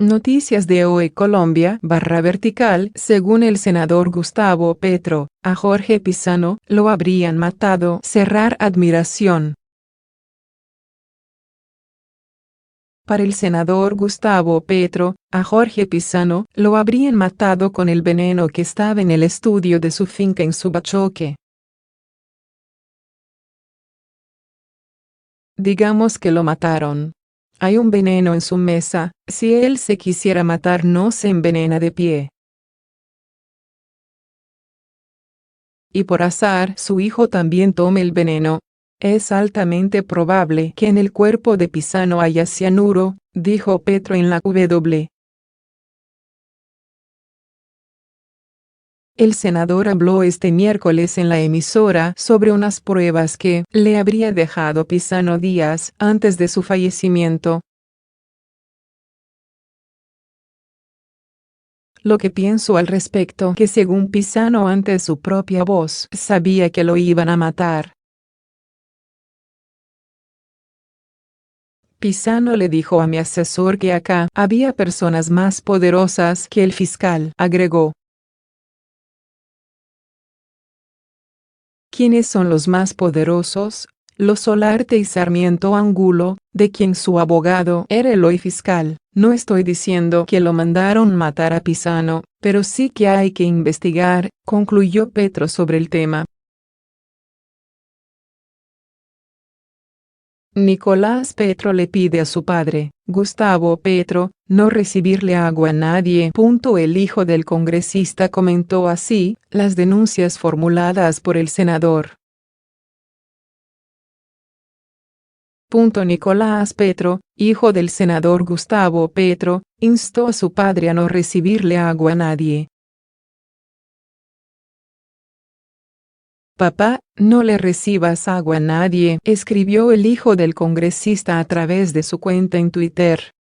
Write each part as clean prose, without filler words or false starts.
Noticias de hoy Colombia /vertical. Según el senador Gustavo Petro, a Jorge Pizano lo habrían matado. Cerrar admiración. Para el senador Gustavo Petro, a Jorge Pizano lo habrían matado con el veneno que estaba en el estudio de su finca en Subachoque. Digamos que lo mataron. Hay un veneno en su mesa, si él se quisiera matar no se envenena de pie. Y por azar su hijo también tome el veneno. Es altamente probable que en el cuerpo de Pizano haya cianuro, dijo Petro en la W. El senador habló este miércoles en la emisora sobre unas pruebas que le habría dejado Pizano días antes de su fallecimiento. Lo que pienso al respecto que según Pizano ante su propia voz sabía que lo iban a matar. Pizano le dijo a mi asesor que acá había personas más poderosas que el fiscal, agregó. ¿Quiénes son los más poderosos? Los Solarte y Sarmiento Angulo, de quien su abogado era el hoy fiscal. No estoy diciendo que lo mandaron matar a Pizano, pero sí que hay que investigar, concluyó Petro sobre el tema. Nicolás Petro le pide a su padre, Gustavo Petro, no recibirle agua a nadie. El hijo del congresista comentó así las denuncias formuladas por el senador. Nicolás Petro, hijo del senador Gustavo Petro, instó a su padre a no recibirle agua a nadie. Papá, no le recibas agua a nadie, escribió el hijo del congresista a través de su cuenta en Twitter.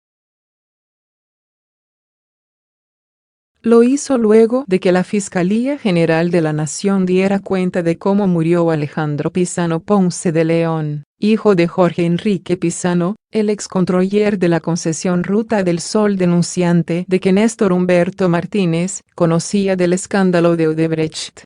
Lo hizo luego de que la Fiscalía General de la Nación diera cuenta de cómo murió Alejandro Pizano Ponce de León, hijo de Jorge Enrique Pizano, el excontroller de la concesión Ruta del Sol, denunciante de que Néstor Humberto Martínez conocía del escándalo de Odebrecht.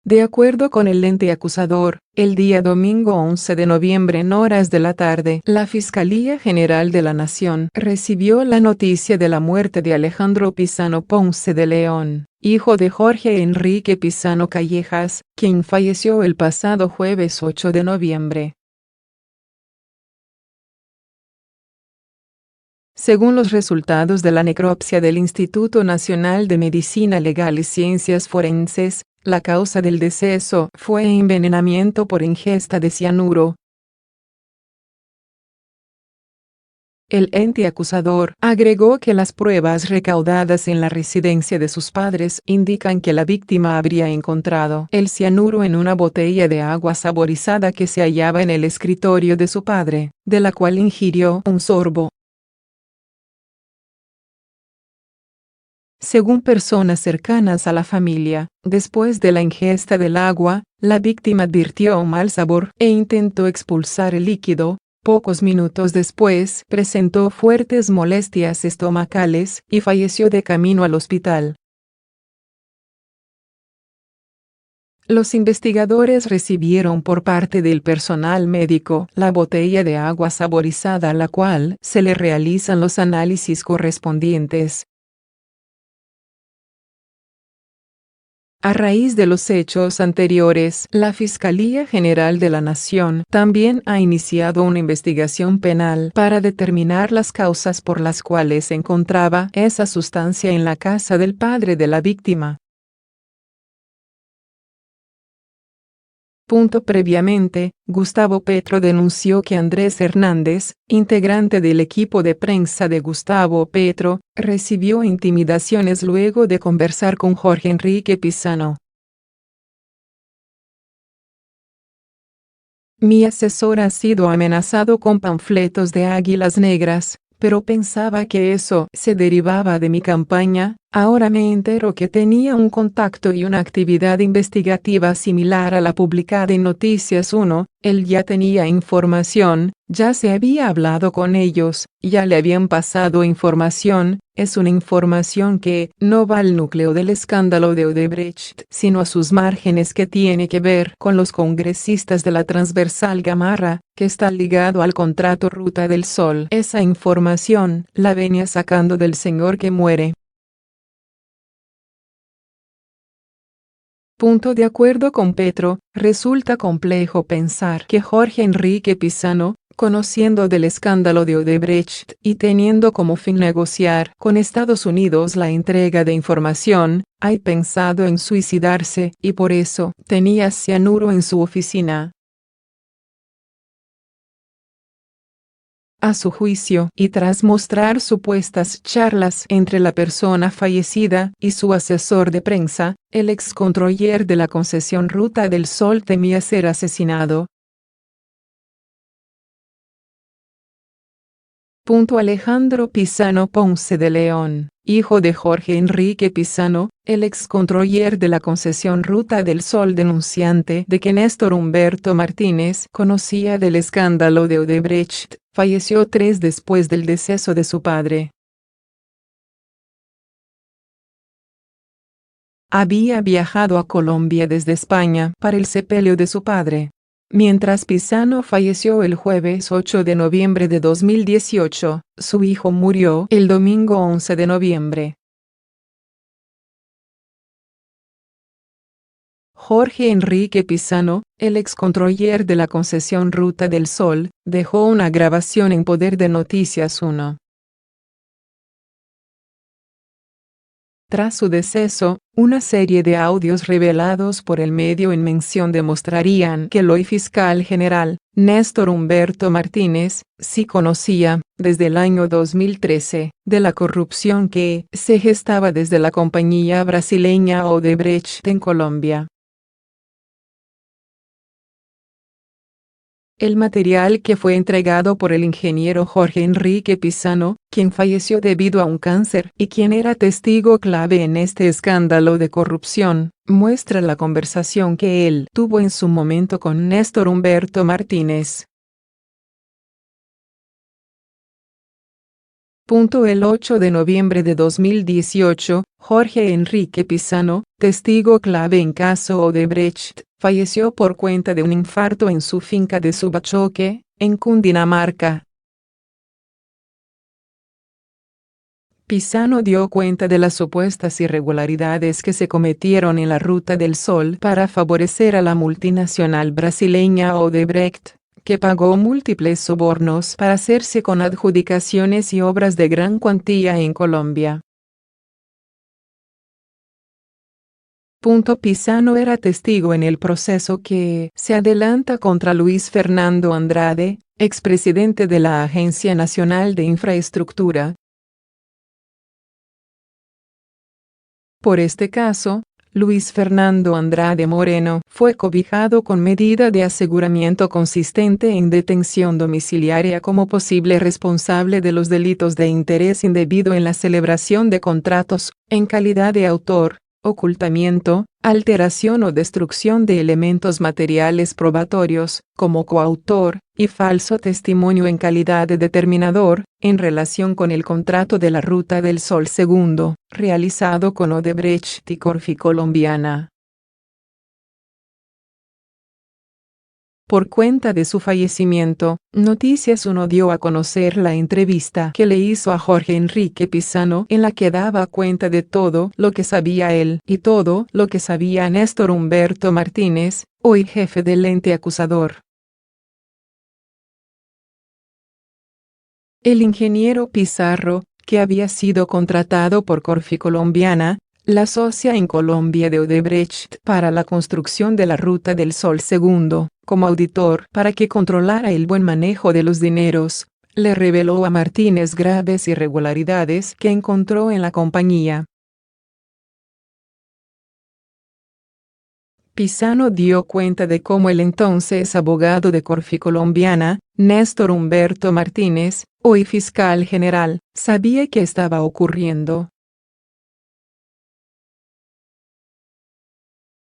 De acuerdo con el ente acusador, el día domingo 11 de noviembre en horas de la tarde, la Fiscalía General de la Nación recibió la noticia de la muerte de Alejandro Pizano Ponce de León, hijo de Jorge Enrique Pizano Callejas, quien falleció el pasado jueves 8 de noviembre. Según los resultados de la necropsia del Instituto Nacional de Medicina Legal y Ciencias Forenses, la causa del deceso fue envenenamiento por ingesta de cianuro. El ente acusador agregó que las pruebas recaudadas en la residencia de sus padres indican que la víctima habría encontrado el cianuro en una botella de agua saborizada que se hallaba en el escritorio de su padre, de la cual ingirió un sorbo. Según personas cercanas a la familia, después de la ingesta del agua, la víctima advirtió un mal sabor e intentó expulsar el líquido. Pocos minutos después, presentó fuertes molestias estomacales y falleció de camino al hospital. Los investigadores recibieron por parte del personal médico la botella de agua saborizada a la cual se le realizan los análisis correspondientes. A raíz de los hechos anteriores, la Fiscalía General de la Nación también ha iniciado una investigación penal para determinar las causas por las cuales se encontraba esa sustancia en la casa del padre de la víctima. Previamente, Gustavo Petro denunció que Andrés Hernández, integrante del equipo de prensa de Gustavo Petro, recibió intimidaciones luego de conversar con Jorge Enrique Pizano. Mi asesor ha sido amenazado con panfletos de águilas negras, pero pensaba que eso se derivaba de mi campaña, Ahora me entero que tenía un contacto y una actividad investigativa similar a la publicada en Noticias 1, él ya tenía información, ya se había hablado con ellos, ya le habían pasado información, es una información que no va al núcleo del escándalo de Odebrecht, sino a sus márgenes que tiene que ver con los congresistas de la Transversal Gamarra, que está ligado al contrato Ruta del Sol. Esa información la venía sacando del señor que muere. De acuerdo con Petro, resulta complejo pensar que Jorge Enrique Pizano, conociendo del escándalo de Odebrecht y teniendo como fin negociar con Estados Unidos la entrega de información, haya pensado en suicidarse y por eso tenía cianuro en su oficina. A su juicio, y tras mostrar supuestas charlas entre la persona fallecida y su asesor de prensa, el excontroller de la concesión Ruta del Sol temía ser asesinado. Alejandro Pizano Ponce de León, hijo de Jorge Enrique Pizano, el excontroller de la concesión Ruta del Sol denunciante de que Néstor Humberto Martínez conocía del escándalo de Odebrecht, falleció 3 después del deceso de su padre. Había viajado a Colombia desde España para el sepelio de su padre. Mientras Pizano falleció el jueves 8 de noviembre de 2018, su hijo murió el domingo 11 de noviembre. Jorge Enrique Pizano, el excontroller de la concesión Ruta del Sol, dejó una grabación en poder de Noticias 1. Tras su deceso, una serie de audios revelados por el medio en mención demostrarían que el hoy fiscal general, Néstor Humberto Martínez, sí conocía, desde el año 2013, de la corrupción que se gestaba desde la compañía brasileña Odebrecht en Colombia. El material que fue entregado por el ingeniero Jorge Enrique Pizano, quien falleció debido a un cáncer y quien era testigo clave en este escándalo de corrupción, muestra la conversación que él tuvo en su momento con Néstor Humberto Martínez. El 8 de noviembre de 2018, Jorge Enrique Pizano, testigo clave en caso Odebrecht, falleció por cuenta de un infarto en su finca de Subachoque, en Cundinamarca. Pizano dio cuenta de las supuestas irregularidades que se cometieron en la Ruta del Sol para favorecer a la multinacional brasileña Odebrecht, que pagó múltiples sobornos para hacerse con adjudicaciones y obras de gran cuantía en Colombia. Pizano era testigo en el proceso que se adelanta contra Luis Fernando Andrade, expresidente de la Agencia Nacional de Infraestructura. Por este caso, Luis Fernando Andrade Moreno fue cobijado con medida de aseguramiento consistente en detención domiciliaria como posible responsable de los delitos de interés indebido en la celebración de contratos, en calidad de autor, ocultamiento, alteración o destrucción de elementos materiales probatorios, como coautor, y falso testimonio en calidad de determinador, en relación con el contrato de la Ruta del Sol II, realizado con Odebrecht y Corficolombiana. Por cuenta de su fallecimiento, Noticias 1 dio a conocer la entrevista que le hizo a Jorge Enrique Pizano en la que daba cuenta de todo lo que sabía él y todo lo que sabía Néstor Humberto Martínez, hoy jefe del ente acusador. El ingeniero Pizarro, que había sido contratado por Corficolombiana, la socia en Colombia de Odebrecht para la construcción de la Ruta del Sol II, como auditor para que controlara el buen manejo de los dineros, le reveló a Martínez graves irregularidades que encontró en la compañía. Pizano dio cuenta de cómo el entonces abogado de Corficolombiana, Néstor Humberto Martínez, hoy fiscal general, sabía que estaba ocurriendo.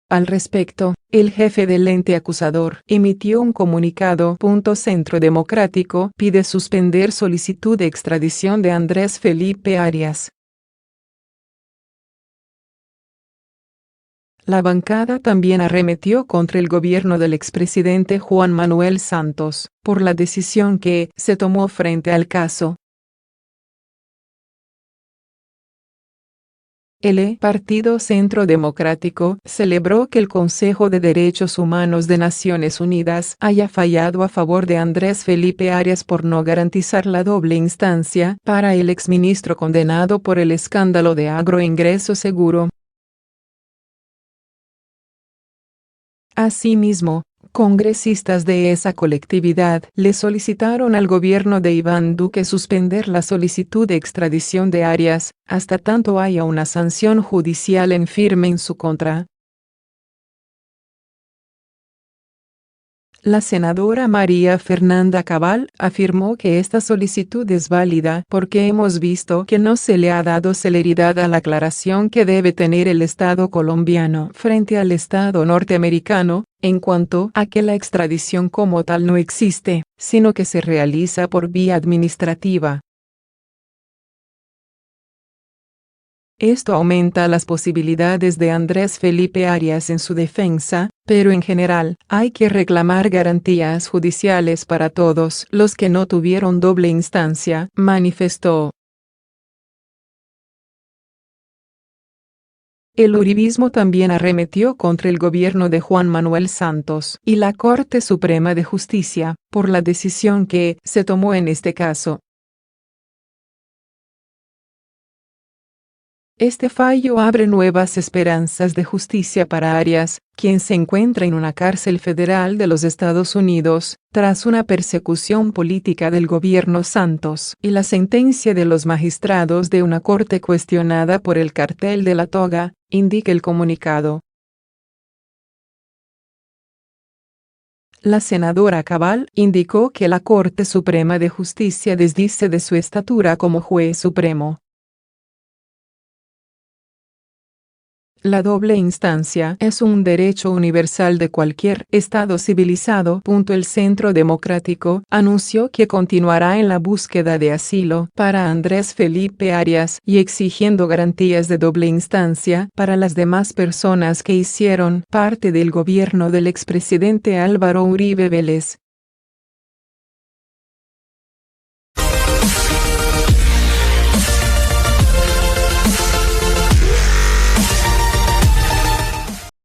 Al respecto, el jefe del ente acusador emitió un comunicado. Centro Democrático pide suspender solicitud de extradición de Andrés Felipe Arias. La bancada también arremetió contra el gobierno del expresidente Juan Manuel Santos, por la decisión que se tomó frente al caso. El Partido Centro Democrático celebró que el Consejo de Derechos Humanos de Naciones Unidas haya fallado a favor de Andrés Felipe Arias por no garantizar la doble instancia para el exministro condenado por el escándalo de agroingreso seguro. Asimismo, congresistas de esa colectividad le solicitaron al gobierno de Iván Duque suspender la solicitud de extradición de Arias, hasta tanto haya una sanción judicial en firme en su contra. La senadora María Fernanda Cabal afirmó que esta solicitud es válida porque hemos visto que no se le ha dado celeridad a la aclaración que debe tener el Estado colombiano frente al Estado norteamericano, en cuanto a que la extradición como tal no existe, sino que se realiza por vía administrativa. Esto aumenta las posibilidades de Andrés Felipe Arias en su defensa, pero en general, hay que reclamar garantías judiciales para todos los que no tuvieron doble instancia, manifestó. El uribismo también arremetió contra el gobierno de Juan Manuel Santos y la Corte Suprema de Justicia, por la decisión que se tomó en este caso. Este fallo abre nuevas esperanzas de justicia para Arias, quien se encuentra en una cárcel federal de los Estados Unidos, tras una persecución política del gobierno Santos y la sentencia de los magistrados de una corte cuestionada por el cartel de la toga, indica el comunicado. La senadora Cabal indicó que la Corte Suprema de Justicia desdice de su estatura como juez supremo. La doble instancia es un derecho universal de cualquier Estado civilizado. El Centro Democrático anunció que continuará en la búsqueda de asilo para Andrés Felipe Arias y exigiendo garantías de doble instancia para las demás personas que hicieron parte del gobierno del expresidente Álvaro Uribe Vélez.